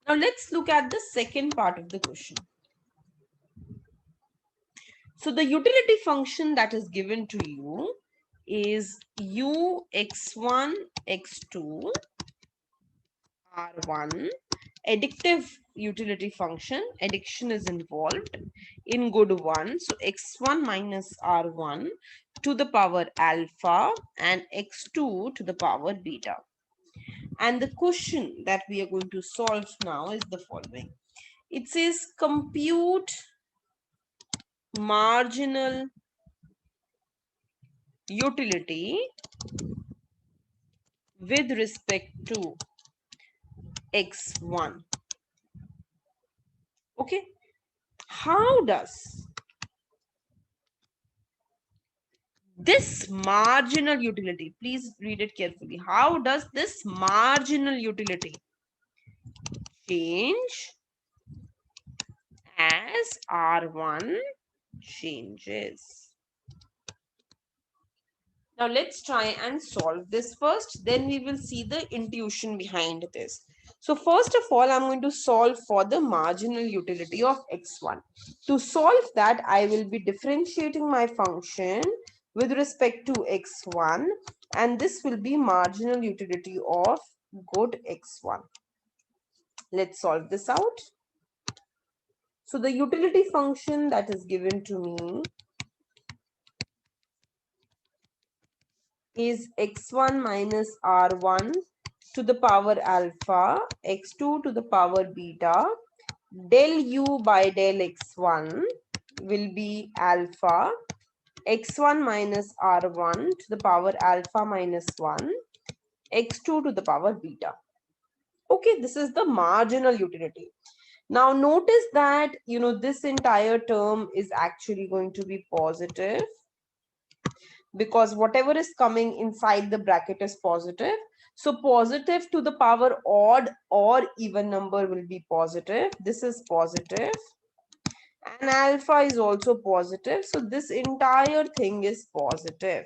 Now let's look at the second part of the question. So the utility function that is given to you is u x1 x2 r1, addictive utility function. Addition is involved in good one. So x1 minus r1 to the power alpha and x2 to the power beta. And the question that we are going to solve now is the following. It says compute marginal utility with respect to x1. Okay, how does this marginal utility, please read it carefully, how does this marginal utility change as R1 changes? Now let's try and solve this first, then we will see the intuition behind this. So first of all, I'm going to solve for the marginal utility of x1. To solve that, I will be differentiating my function with respect to x1, and this will be marginal utility of good x1. Let's solve this out. So the utility function that is given to me is x1 minus r1 to the power alpha, x2 to the power beta. Del u by del x1 will be alpha, x1 minus r1 to the power alpha minus 1, x2 to the power beta. Okay, this is the marginal utility. Now notice that, this entire term is actually going to be positive, because whatever is coming inside the bracket is positive. So positive to the power odd or even number will be positive. This is positive. And alpha is also positive. So this entire thing is positive.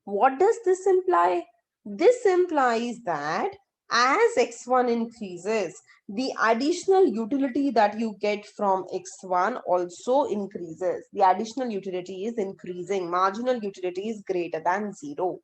What does this imply? This implies that as x1 increases, the additional utility that you get from x1 also increases. The additional utility is increasing. Marginal utility is greater than 0.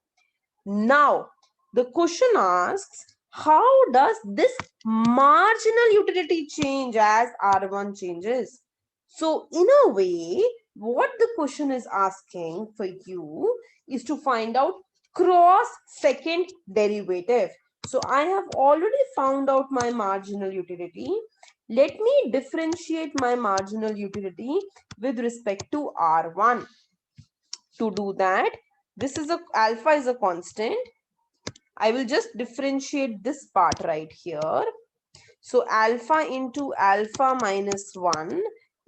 Now, the question asks, how does this marginal utility change as R1 changes? So, in a way, what the question is asking for you is to find out cross second derivative. So, I have already found out my marginal utility. Let me differentiate my marginal utility with respect to R1. To do that, this is alpha is a constant. I will just differentiate this part right here. So alpha into alpha minus 1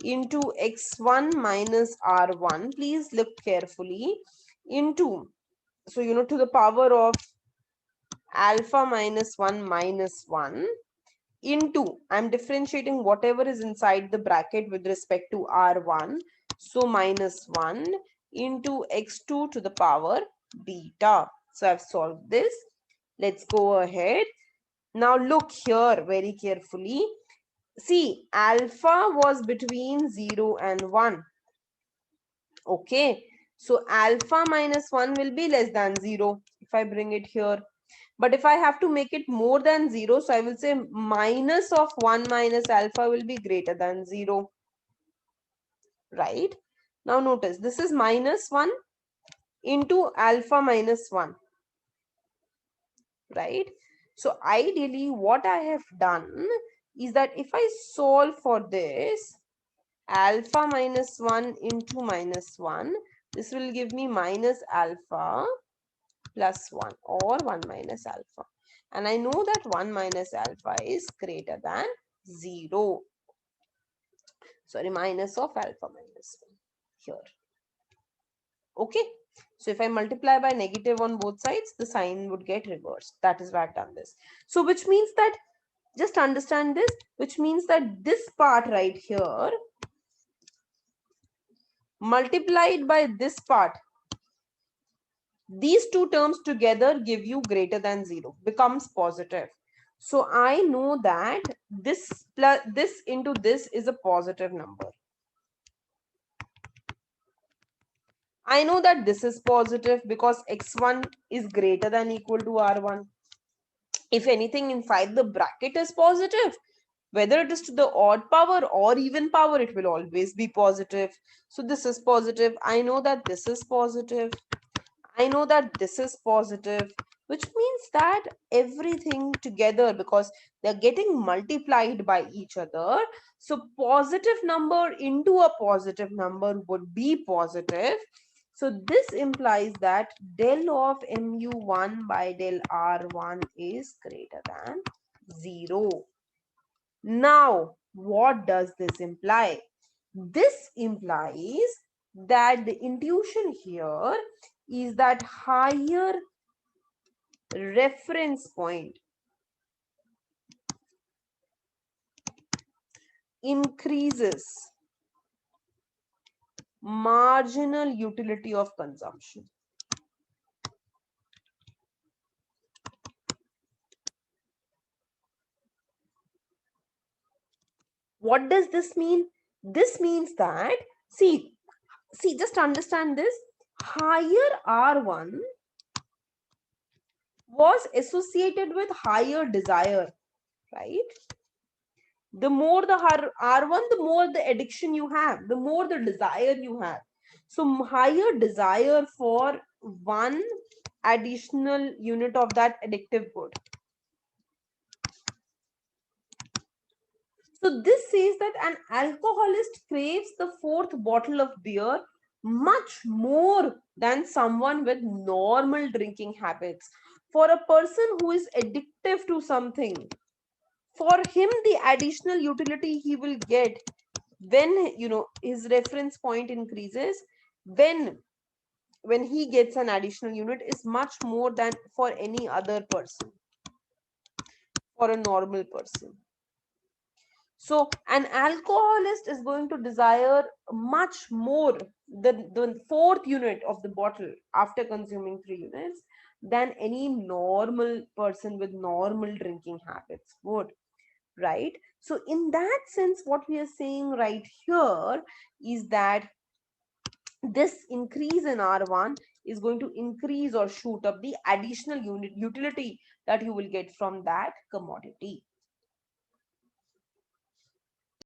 into x1 minus r1. Please look carefully. Into, so to the power of alpha minus 1 into, I'm differentiating whatever is inside the bracket with respect to r1. So minus 1 into x2 to the power beta. So I've solved this. Let's go ahead. Now look here very carefully. See, alpha was between 0 and 1. Okay. So alpha minus 1 will be less than 0 if I bring it here. But if I have to make it more than 0, so I will say minus of 1 minus alpha will be greater than 0. Right? Now notice, this is minus 1 into alpha minus 1. Right? So ideally what I have done is that if I solve for this, alpha minus 1 into minus 1, this will give me minus alpha plus 1 or 1 minus alpha. And I know that 1 minus alpha is greater than 0. Sorry, minus of alpha minus 1 here. Okay. So if I multiply by negative on both sides, the sign would get reversed. That is why I've done this. So which means that, just understand this, which means that this part right here multiplied by this part, these two terms together give you greater than 0, becomes positive. So I know that this plus this into this is a positive number. I know that this is positive because x1 is greater than equal to r1. If anything inside the bracket is positive, whether it is to the odd power or even power, it will always be positive. So this is positive. I know that this is positive. I know that this is positive, which means that everything together, because they're getting multiplied by each other. So positive number into a positive number would be positive. So this implies that del of mu1 by del r1 is greater than 0. Now, what does this imply? This implies that the intuition here is that higher reference point increases marginal utility of consumption. What does this mean? This means that, see, just understand this. Higher R1 was associated with higher desire, right? The more the R1, the more the addiction you have, the more the desire you have. So higher desire for one additional unit of that addictive good. So this says that an alcoholist craves the fourth bottle of beer much more than someone with normal drinking habits. For a person who is addictive to something, for him the additional utility he will get when his reference point increases, when he gets an additional unit, is much more than for any other person, for a normal person. So an alcoholist is going to desire much more, the fourth unit of the bottle after consuming 3 units, than any normal person with normal drinking habits would, right? So in that sense, what we are saying right here is that this increase in R1 is going to increase or shoot up the additional utility that you will get from that commodity.